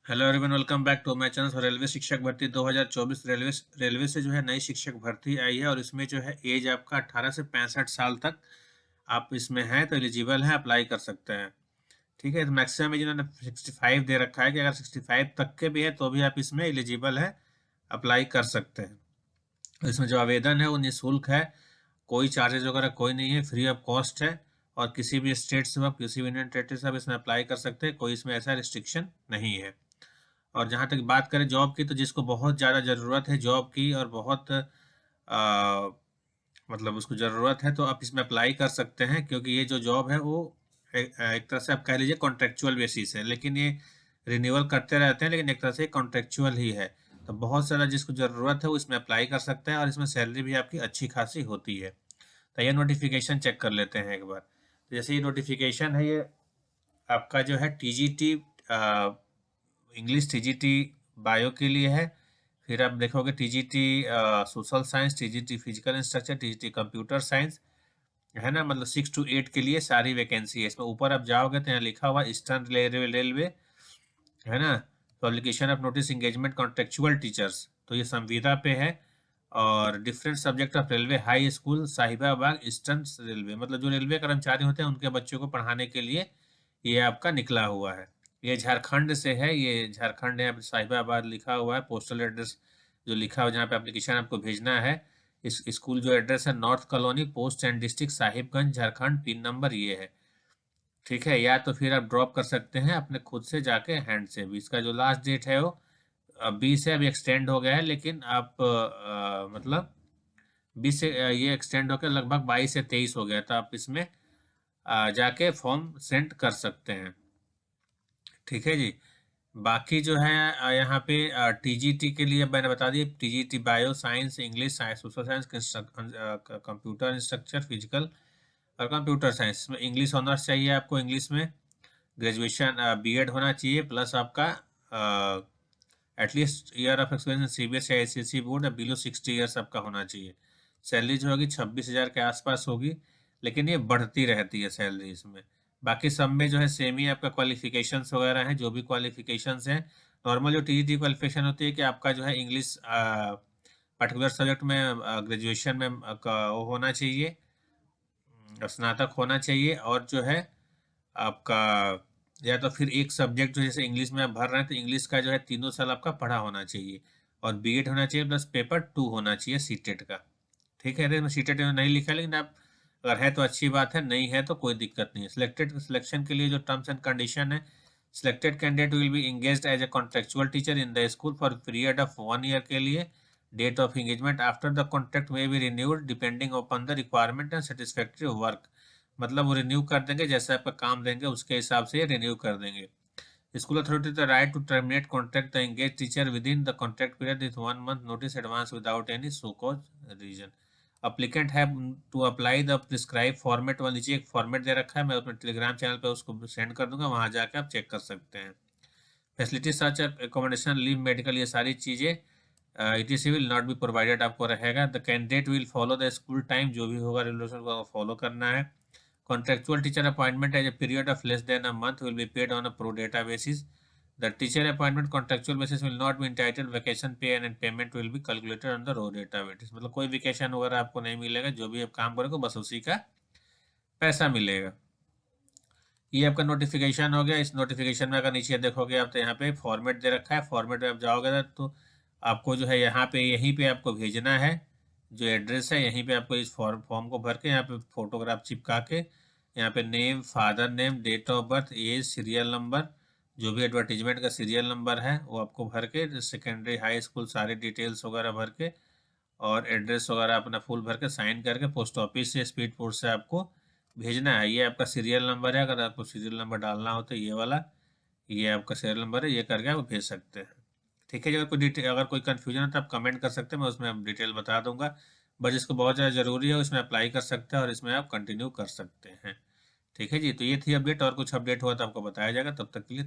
Hello everyone, welcome back to my channel. Railway शिक्षक भर्ती 2024 railway से जो है नई शिक्षक भर्ती आई है और इसमें जो है एज आपका 18 से 65 साल तक आप इसमें हैं तो एलिजिबल हैं, अप्लाई कर सकते हैं। ठीक है, तो मैक्सिमम एज इन्होंने 65 दे रखा है कि अगर 65 तक के भी है तो भी आप इसमें एलिजिबल है, अप्लाई कर सकते हैं। इसमें जो आवेदन है वो निःशुल्क है, कोई चार्जेज वगैरह कोई नहीं है, फ्री ऑफ कॉस्ट है। और किसी भी स्टेट से आप, किसी भी इंडियन टेरिटरी से आप इसमें अप्लाई कर सकते हैं, कोई इसमें ऐसा रिस्ट्रिक्शन नहीं है। और जहाँ तक बात करें जॉब की, तो जिसको बहुत ज़्यादा ज़रूरत है जॉब की और बहुत मतलब उसको ज़रूरत है तो आप इसमें अप्लाई कर सकते हैं, क्योंकि ये जो जॉब है वो एक तरह से आप कह लीजिए कॉन्ट्रेक्चुअल बेसिस है, लेकिन ये रिन्यूअल करते रहते हैं, लेकिन एक तरह से कॉन्ट्रेक्चुअल ही है। तो बहुत सारा जिसको ज़रूरत है वो इसमें अप्लाई कर सकता है और इसमें सैलरी भी आपकी अच्छी खासी होती है। तो ये नोटिफिकेशन चेक कर लेते हैं एक बार। तो जैसे ये नोटिफिकेशन है, ये आपका जो है टीजीटी इंग्लिश, टीजीटी बायो के लिए है। फिर आप देखोगे TGT social science, TGT physical instruction, TGT computer science, है ना। मतलब 6 to 8 के लिए सारी वैकेंसी है इसमें। ऊपर आप जाओगे तो यहाँ लिखा हुआ ईस्टर्न रेलवे, है ना। Publication of notice engagement contractual teachers, तो ये संविदा पे है। और different subject of railway high school Sahibabad eastern railway, मतलब जो रेलवे कर्मचारी होते हैं उनके बच्चों को पढ़ाने के लिए ये आपका निकला हुआ है। ये झारखंड से है, ये झारखंड है, साहिबाबाद लिखा हुआ है। पोस्टल एड्रेस जो लिखा हुआ जहाँ पे एप्लीकेशन आपको भेजना है, इस स्कूल जो एड्रेस है north colony, post and district Sahibganj Jharkhand, pin number ये है। ठीक है, या तो फिर आप ड्रॉप कर सकते हैं अपने खुद से जाके हैंड से भी। इसका जो लास्ट डेट है वो 20 है, अभी एक्सटेंड हो गया है, लेकिन आप मतलब 20 से ये एक्सटेंड होकर लगभग 22 से 23 हो गया, तो आप इसमें जाके फॉर्म सेंड कर सकते हैं। ठीक है जी। बाकी जो है यहाँ पे टीजीटी के लिए मैंने बता दिया, TGT bio science, English science, social science, computer instruction, physical और कंप्यूटर साइंस में इंग्लिश ऑनर्स चाहिए आपको। इंग्लिश में ग्रेजुएशन बीएड होना चाहिए, प्लस आपका at least year of experience CBSE या आईसीएसई बोर्ड या बिलो 60 ईयर्स आपका होना चाहिए। सैलरी जो होगी 26,000 के आसपास होगी, लेकिन ये बढ़ती रहती है सैलरी इसमें। बाकी सब में जो है सेम ही आपका क्वालिफिकेशंस वगैरह हैं, जो भी क्वालिफिकेशंस हैं। नॉर्मल जो टीजीटी क्वालिफिकेशन होती है कि आपका जो है इंग्लिश पर्टिकुलर सब्जेक्ट में ग्रेजुएशन में वो होना चाहिए, स्नातक होना चाहिए। और जो है आपका या तो फिर एक सब्जेक्ट जो जैसे इंग्लिश में आप भर रहे हैं तो इंग्लिश का जो है 3 साल आपका पढ़ा होना चाहिए, और बीएड होना चाहिए, प्लस पेपर 2 होना चाहिए सीटेट का। ठीक है, तो सीटेट में नहीं लिखा, लेकिन आप अगर है तो अच्छी बात है, नहीं है तो कोई दिक्कत नहीं है। सिलेक्शन के लिए जो टर्म्स एंड कंडीशन है, selected candidate will be engaged as a contractual teacher in the school for period of 1 year के लिए। Date of engagement after the contract may be renewed depending upon the requirement and satisfactory work. मतलब वो renew कर देंगे, जैसे आपका काम देंगे उसके हिसाब से रिन्यू कर देंगे। School authority the right to terminate contract the engage teacher with in the contract period with 1 month notice advance without any show cause reason. Applicant है to apply the prescribe format, वाला नीचे एक format दे रखा है, मैं अपने Telegram channel पे उसको सेंड कर दूंगा, वहां जाके आप चेक कर सकते हैं। फैसिलिटी सच एकोमोडेशन, लीव, मेडिकल, ये सारी चीज़ें it will not be provided आपको रहेगा। The candidate will follow the school time, जो भी होगा रेगुलेशन को फॉलो करना है। Contractual teacher appointment as a period of less than a month will be paid on a pro rata basis. The teacher appointment contractual basis will not be entitled vacation pay and payment will be calculated on the pro rata basis. मतलब कोई vacation वगैरह आपको नहीं मिलेगा, जो भी आप काम करोगे बस उसी का पैसा मिलेगा। ये आपका नोटिफिकेशन हो गया। इस नोटिफिकेशन में अगर नीचे देखोगे आप तो यहाँ पे फॉर्मेट दे रखा है, फॉर्मेट में आप जाओगे तो आपको जो है यहाँ पे यहीं पे आपको भेजना है, जो एड्रेस है यहीं पे आपको इस फॉर्म को भर के यहाँ पे फोटोग्राफ चिपका के यहाँ पे name, father name, date of birth, age, serial number, जो भी एडवर्टीजमेंट का सीरियल नंबर है वो आपको भर के, सेकेंडरी हाई स्कूल सारे डिटेल्स वगैरह भर के और एड्रेस वगैरह अपना फुल भर के साइन करके पोस्ट ऑफिस से, स्पीड पोस्ट से आपको भेजना है। ये आपका सीरियल नंबर है, अगर आपको सीरियल नंबर डालना हो तो ये वाला, ये आपका सीरियल नंबर है, ये करके आप भेज सकते हैं। ठीक है, अगर कोई डिटेल, अगर कोई कन्फ्यूजन है तो आप कमेंट कर सकते हैं, मैं उसमें डिटेल बता दूंगा। बट जिसको बहुत ज़्यादा ज़रूरी है उसमें अप्लाई कर सकते हैं और इसमें आप कंटिन्यू कर सकते हैं। ठीक है जी, तो ये थी अपडेट, और कुछ अपडेट हुआ तो आपको बताया जाएगा। तब तक के लिए